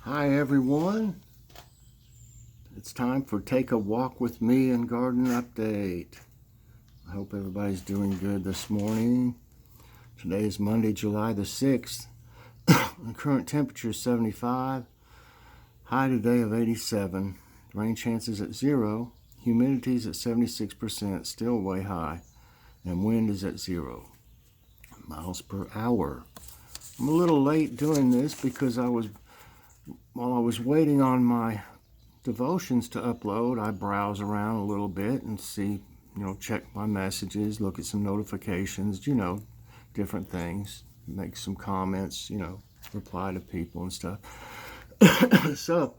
Hi everyone, it's time for Take a Walk with Me and Garden Update. I hope everybody's doing good this morning. Today is Monday, July the 6th. The current temperature is 75, high today of 87, rain chances at 0, humidity is at 76%, still way high, and wind is at 0 miles per hour. I'm a little late doing this because while I was waiting on my devotions to upload, I browse around a little bit and see, check my messages, look at some notifications, different things, make some comments, reply to people and stuff. So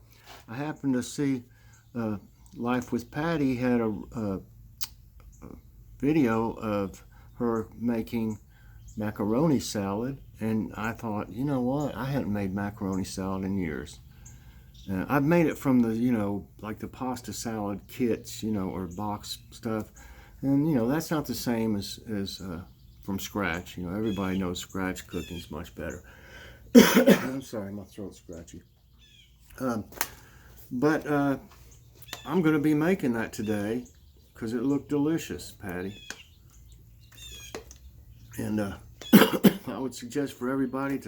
I happened to see Life with Patti had a video of her making macaroni salad, and I thought, you know what, I hadn't made macaroni salad in years. I've made it from the, like the pasta salad kits, or box stuff, and that's not the same as from scratch. Everybody knows scratch cooking is much better. I'm sorry, my throat's scratchy. But I'm going to be making that today because it looked delicious, Patti. And I would suggest for everybody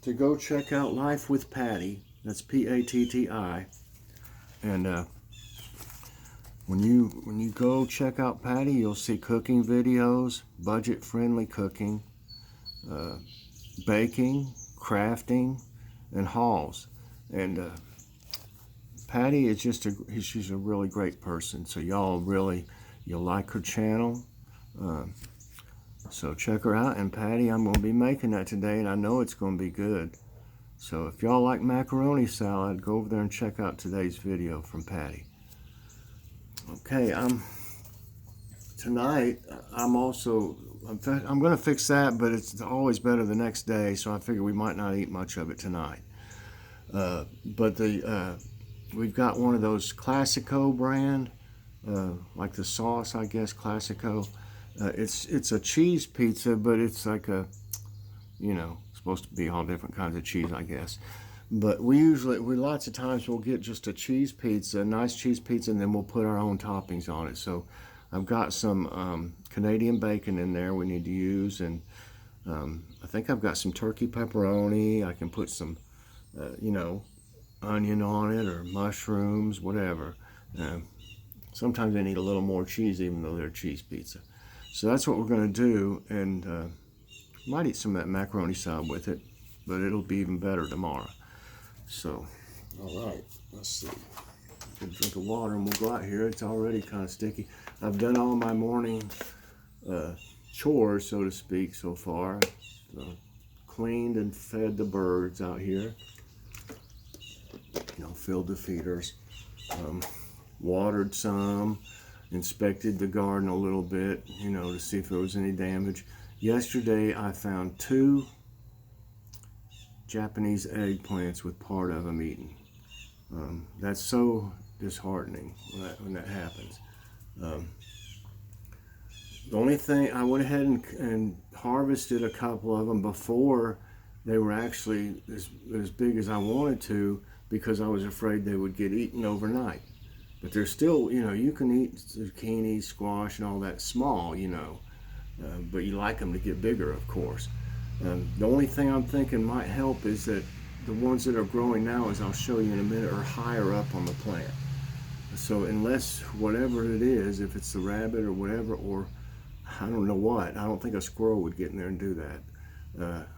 to go check out Life with Patti. That's P-A-T-T-I. And when you go check out Patti, you'll see cooking videos, budget-friendly cooking, baking, crafting, and hauls. And Patti is she's a really great person. So you'll like her channel. So check her out. And Patti, I'm going to be making that today, and I know it's going to be good. So if y'all like macaroni salad, go over there and check out today's video from Patti. Okay, tonight I'm going to fix that, but it's always better the next day, so I figure we might not eat much of it tonight. But we've got one of those Classico brand, like the sauce, I guess, Classico. It's a cheese pizza, but it's like a, supposed to be all different kinds of cheese, I guess. But we lots of times we'll get just a cheese pizza, a nice cheese pizza, and then we'll put our own toppings on it. So I've got some Canadian bacon in there we need to use, and I think I've got some turkey pepperoni. I can put some, onion on it, or mushrooms, whatever. Sometimes they need a little more cheese, even though they're cheese pizza. So that's what we're going to do, and might eat some of that macaroni salad with it, but it'll be even better tomorrow. So, all right, let's see. Get a drink of water and we'll go out here. It's already kind of sticky. I've done all my morning chores, so to speak, so far. So, cleaned and fed the birds out here. Filled the feeders. Watered some. Inspected the garden a little bit, to see if there was any damage. Yesterday I found 2 Japanese eggplants with part of them eaten. That's so disheartening when that happens. The only thing, I went ahead and harvested a couple of them before they were actually as big as I wanted to, because I was afraid they would get eaten overnight. But they're still, you can eat zucchini, squash, and all that small, but you like them to get bigger, of course. The only thing I'm thinking might help is that the ones that are growing now, as I'll show you in a minute, are higher up on the plant. So unless whatever it is, if it's the rabbit or whatever, or I don't know what, I don't think a squirrel would get in there and do that.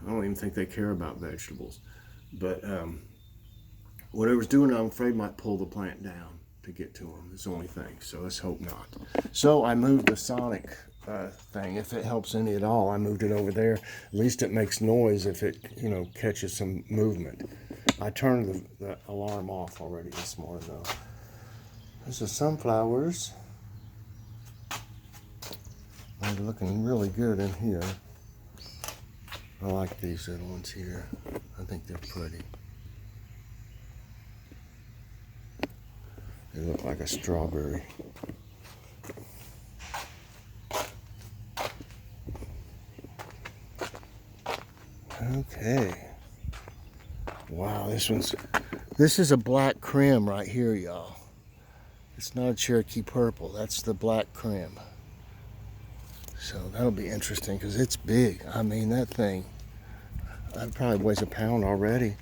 I don't even think they care about vegetables. But whatever's doing it, I'm afraid might pull the plant down to get to them. It's the only thing, so let's hope not. So I moved the sonic thing, if it helps any at all. I moved it over there. At least it makes noise if it catches some movement. I turned the alarm off already this morning though. There's the sunflowers. They're looking really good in here. I like these little ones here. I think they're pretty. They look like a strawberry. Okay. Wow, this is a black creme right here, y'all. It's not a Cherokee purple, that's the black creme. So that'll be interesting because it's big. I mean, that thing, that probably weighs a pound already.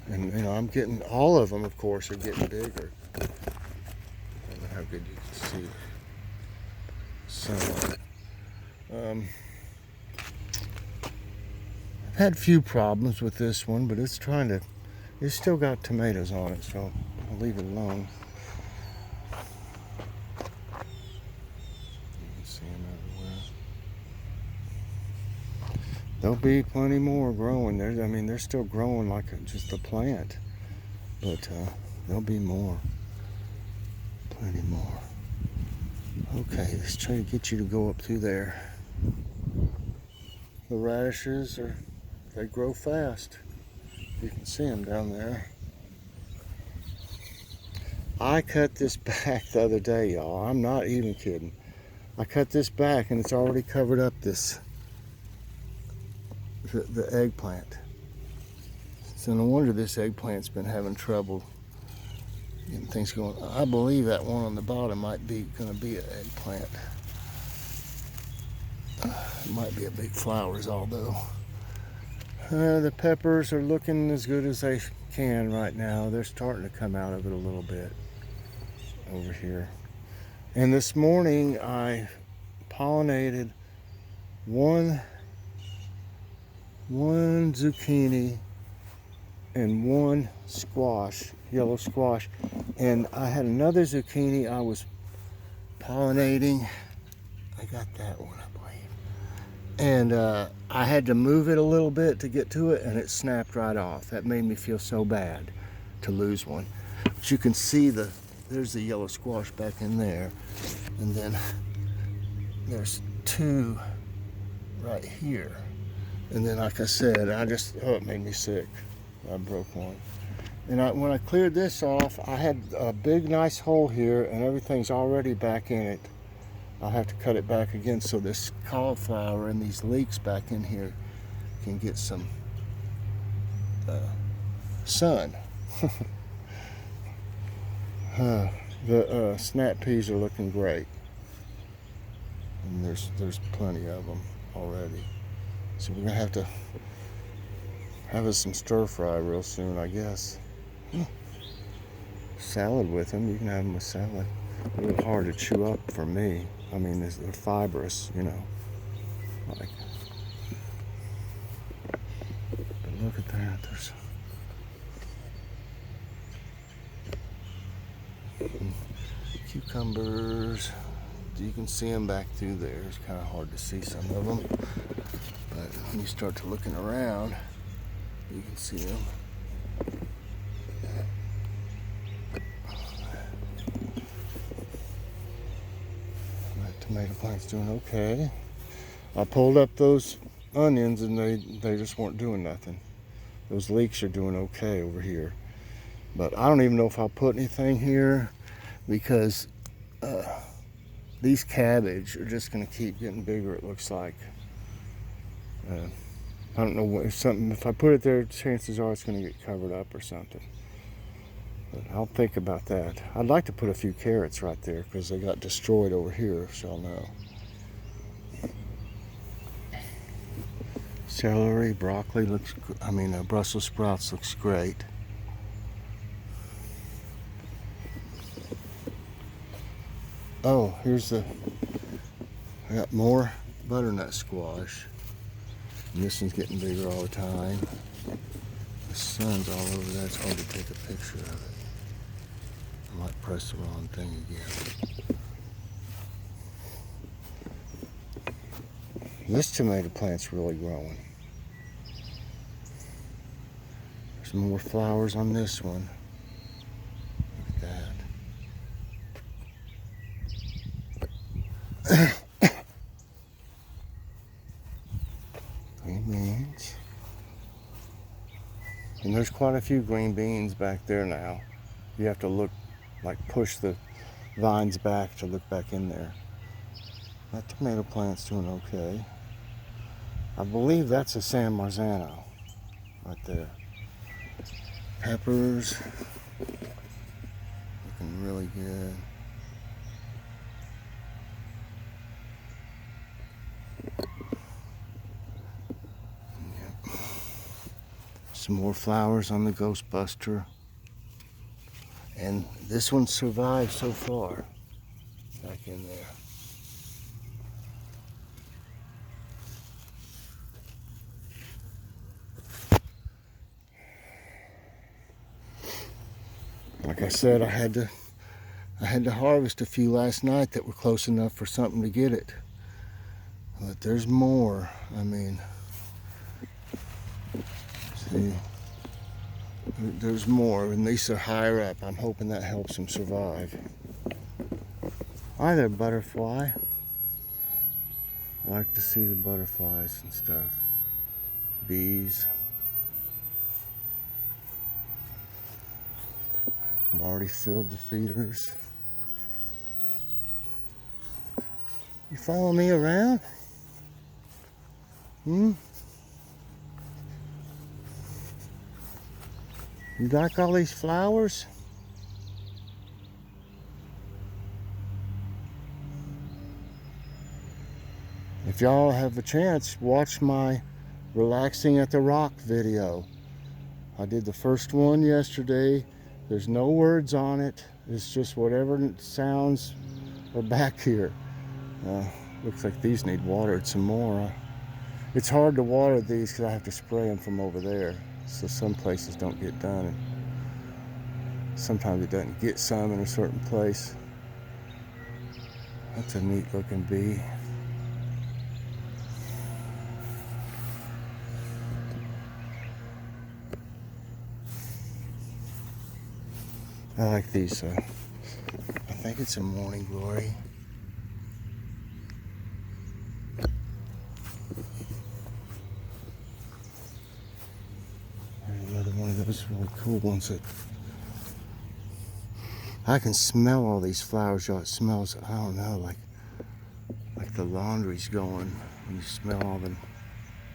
And you know, I'm getting, all of them of course are getting bigger. I don't know how good you can see. So, I've had a few problems with this one, but it's still got tomatoes on it, so I'll leave it alone. You can see them everywhere. There'll be plenty more growing. I mean, they're still growing like just a plant, but there'll be more. Plenty more. Okay, let's try to get you to go up through there. The radishes they grow fast. You can see them down there. I cut this back the other day, y'all. I'm not even kidding. I cut this back and it's already covered up the eggplant. So no wonder this eggplant's been having trouble getting things going. I believe that one on the bottom might be going to be an eggplant. It might be a big flowers, although. The peppers are looking as good as they can right now. They're starting to come out of it a little bit over here. And this morning I pollinated one zucchini and one squash, yellow squash. And I had another zucchini I was pollinating. I got that one, I believe. And I had to move it a little bit to get to it, and it snapped right off. That made me feel so bad to lose one. But you can see there's the yellow squash back in there. And then there's two right here. And then, like I said, it made me sick. I broke one. And when I cleared this off, I had a big, nice hole here, and everything's already back in it. I'll have to cut it back again so this cauliflower and these leeks back in here can get some sun. The snap peas are looking great. And there's plenty of them already. So we're gonna have to have us some stir fry real soon, I guess. Salad with them, you can have them with salad. A little hard to chew up for me. I mean, they're fibrous, you know. But look at that. There's cucumbers. You can see them back through there. It's kind of hard to see some of them. But when you start to looking around, you can see them. Tomato plant's doing okay. I pulled up those onions and they just weren't doing nothing. Those leeks are doing okay over here. But I don't even know if I'll put anything here because these cabbage are just going to keep getting bigger, it looks like. I don't know if I put it there, chances are it's going to get covered up or something. But I'll think about that. I'd like to put a few carrots right there because they got destroyed over here, so I'll know. Celery, broccoli Brussels sprouts looks great. Oh, I got more butternut squash. And this one's getting bigger all the time. The sun's all over that. It's hard to take a picture of it. I might press the wrong thing again. This tomato plant's really growing. There's more flowers on this one. Look at that. Green beans. And there's quite a few green beans back there now. You have to push the vines back to look back in there. That tomato plant's doing okay. I believe that's a San Marzano right there. Peppers, looking really good. Yep. Some more flowers on the Ghostbuster. And this one survived so far. Back in there. Like I said, I had to harvest a few last night that were close enough for something to get it. But there's more. I mean, see, there's more, and these are higher up. I'm hoping that helps them survive. Hi there, butterfly. I like to see the butterflies and stuff. Bees. I've already filled the feeders. You follow me around? You like all these flowers? If y'all have a chance, watch my Relaxing at the Rock video. I did the first one yesterday. There's no words on it. It's just whatever sounds are back here. Looks like these need watered some more. It's hard to water these because I have to spray them from over there. So some places don't get done. And sometimes it doesn't get some in a certain place. That's a neat looking bee. I like these. I think it's a morning glory. There's another one of those really cool ones that I can smell all these flowers, y'all. It smells, I don't know, like the laundry's going when you smell all the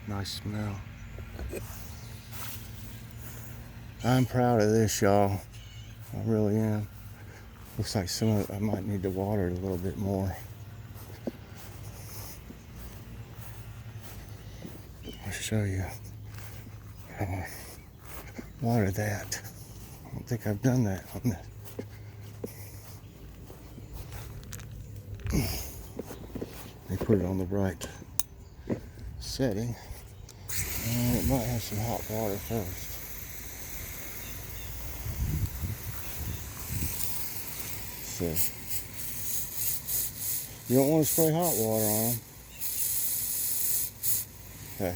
nice smell. I'm proud of this, y'all. I really am. Looks like some of it, I might need to water it a little bit more. I'll show you how I water that. I don't think I've done that on this. They put it on the right setting. And it might have some hot water first. So, you don't want to spray hot water on them. Okay.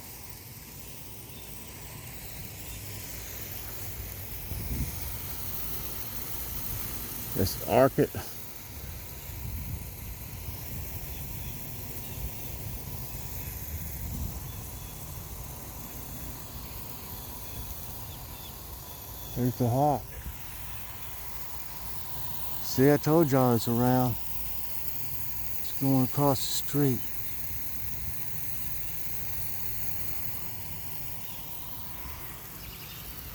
Just arc it. There's the hawk. See, I told y'all it's around. It's going across the street.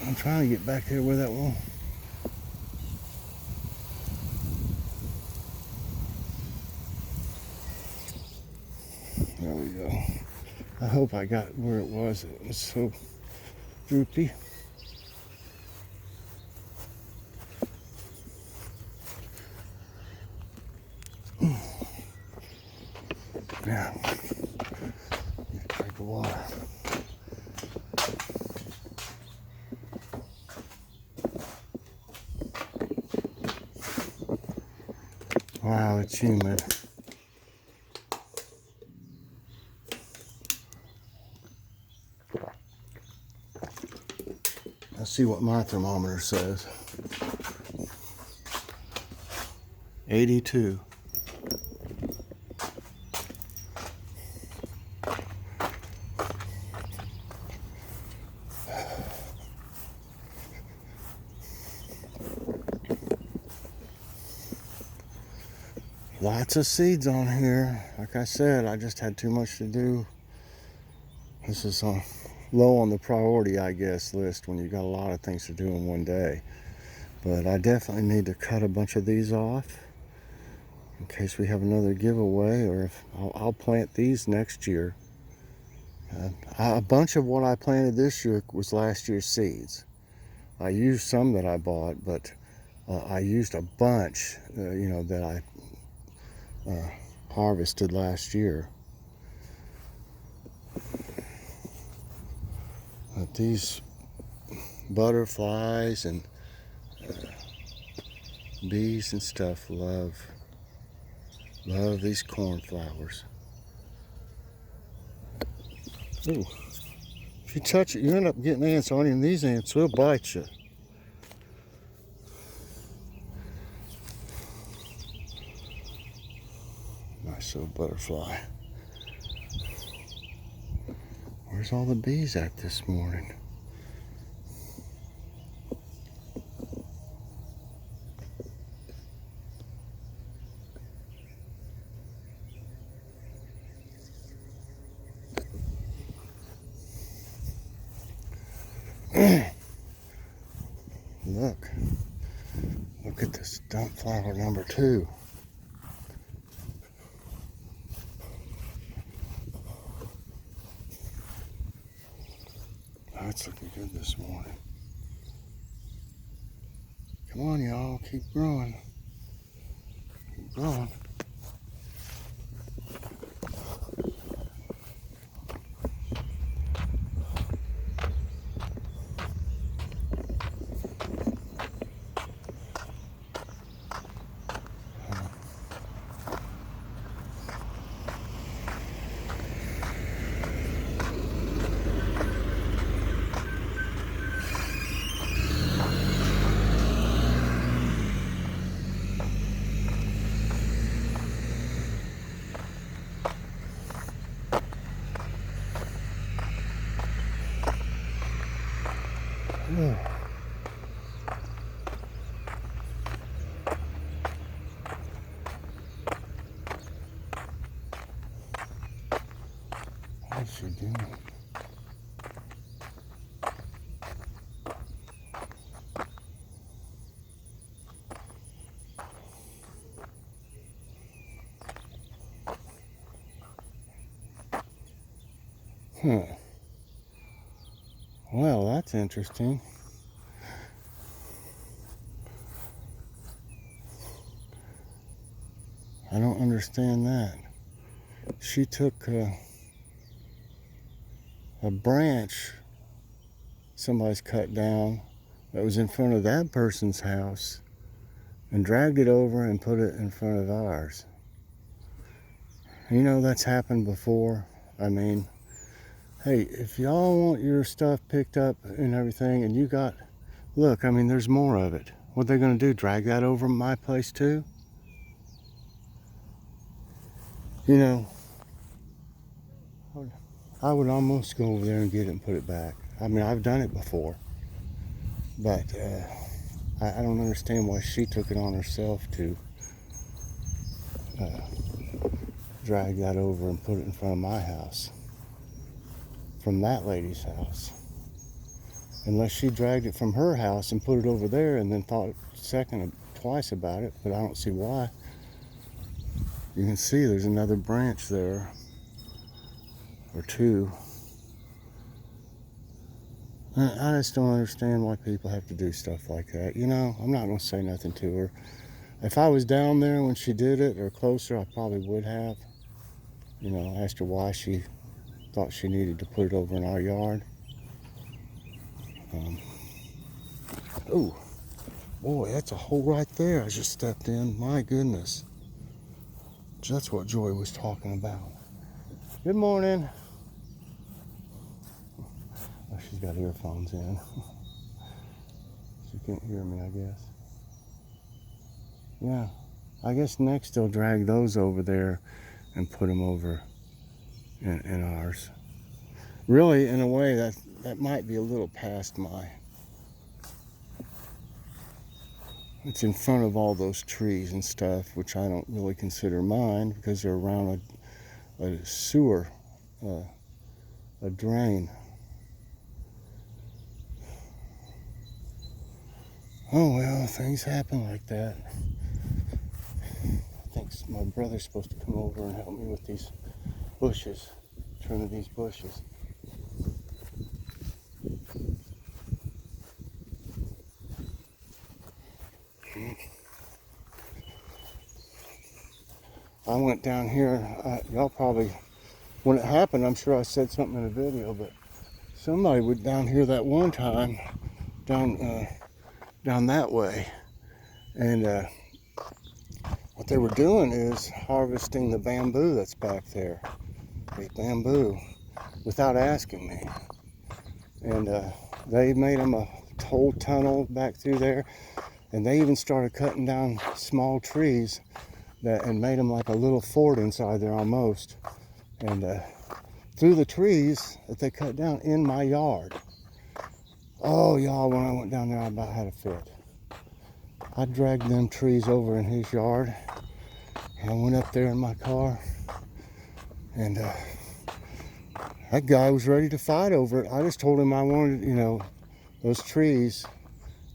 I'm trying to get back there where that one. There we go. I hope I got where it was. It was so droopy. Yeah. Drink of water. Wow, it's humid. Let's see what my thermometer says. 82. Lots of seeds on here. Like I said, I just had too much to do. This is low on the priority, I guess, list when you got a lot of things to do in one day. But I definitely need to cut a bunch of these off in case we have another giveaway, or if I'll plant these next year. A bunch of what I planted this year was last year's seeds. I used some that I bought, but I used a bunch, that I harvested last year. But these butterflies and bees and stuff love these cornflowers. Ooh, if you touch it, you end up getting ants on you, and these ants will bite you. Nice little butterfly. Where's all the bees at this morning? Look at this dump flower number 2. That's looking good this morning. Come on, y'all, keep growing. Keep growing. Yeah. What's she doing? Well, that's interesting. I don't understand that. She took a branch somebody's cut down that was in front of that person's house and dragged it over and put it in front of ours. That's happened before. I mean, hey, if y'all want your stuff picked up and everything, and look, I mean, there's more of it. What are they going to do, drag that over my place too? I would almost go over there and get it and put it back. I mean, I've done it before, but I don't understand why she took it on herself to drag that over and put it in front of my house from that lady's house. Unless she dragged it from her house and put it over there and then thought twice about it, but I don't see why. You can see there's another branch there, or 2. I just don't understand why people have to do stuff like that. I'm not going to say nothing to her. If I was down there when she did it or closer, I probably would have. Asked her why she thought she needed to put it over in our yard. Oh, boy, that's a hole right there I just stepped in. My goodness. That's what Joy was talking about. Good morning. Oh, she's got earphones in. She can't hear me, I guess. Yeah, I guess next they'll drag those over there and put them over in ours. Really, in a way, that might be a little past my... It's in front of all those trees and stuff, which I don't really consider mine because they're around a sewer, a drain. Oh well, things happen like that. I think my brother's supposed to come over and help me with these bushes, trimming these bushes. I went down here, y'all probably, when it happened, I'm sure I said something in the video, but somebody went down here that one time, down that way, and what they were doing is harvesting the bamboo that's back there, the bamboo, without asking me. And they made them a whole tunnel back through there, and they even started cutting down small trees and made them like a little fort inside there almost. And through the trees that they cut down in my yard. Oh, y'all, when I went down there, I about had a fit. I dragged them trees over in his yard, and I went up there in my car, and that guy was ready to fight over it. I just told him I wanted, those trees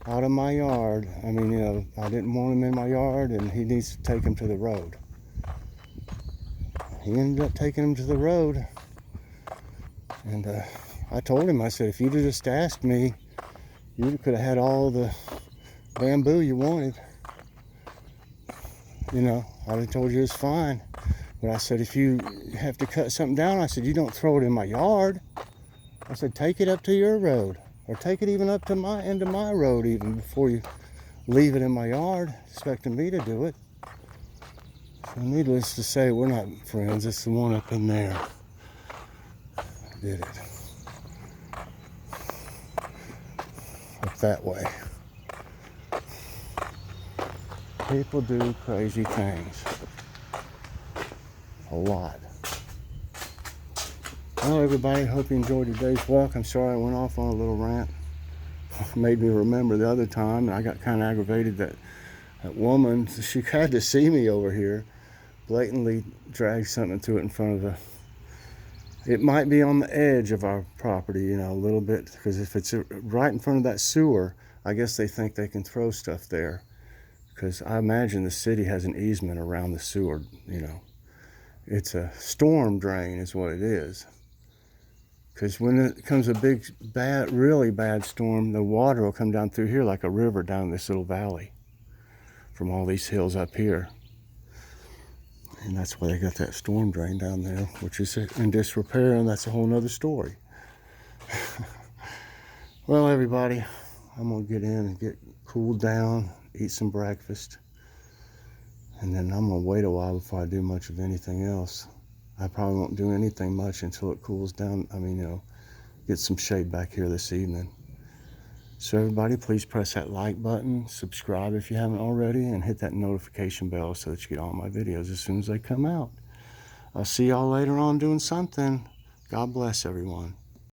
out of my yard. I mean, I didn't want them in my yard, and he needs to take them to the road. He ended up taking them to the road, and I told him, I said, if you'd have just asked me, you could have had all the bamboo you wanted. I'd have told you it's fine. But I said, if you have to cut something down, I said, you don't throw it in my yard. I said, take it up to your road, or take it even up to my end of my road even before you leave it in my yard, expecting me to do it. So needless to say, we're not friends. It's the one up in there did it. Up that way. People do crazy things. A lot. Well, everybody, hope you enjoyed today's walk. I'm sorry I went off on a little rant. Made me remember the other time, and I got kind of aggravated that woman, she had to see me over here, blatantly dragged something through it in front of the, it might be on the edge of our property, a little bit, because if it's right in front of that sewer, I guess they think they can throw stuff there, because I imagine the city has an easement around the sewer, It's a storm drain is what it is. Because when it comes a big, bad, really bad storm, the water will come down through here like a river down this little valley from all these hills up here. And that's why they got that storm drain down there, which is in disrepair, and that's a whole nother story. Well, everybody, I'm going to get in and get cooled down, eat some breakfast, and then I'm going to wait a while before I do much of anything else. I probably won't do anything much until it cools down. Get some shade back here this evening. So everybody, please press that like button, subscribe if you haven't already, and hit that notification bell so that you get all my videos as soon as they come out. I'll see y'all later on doing something. God bless everyone.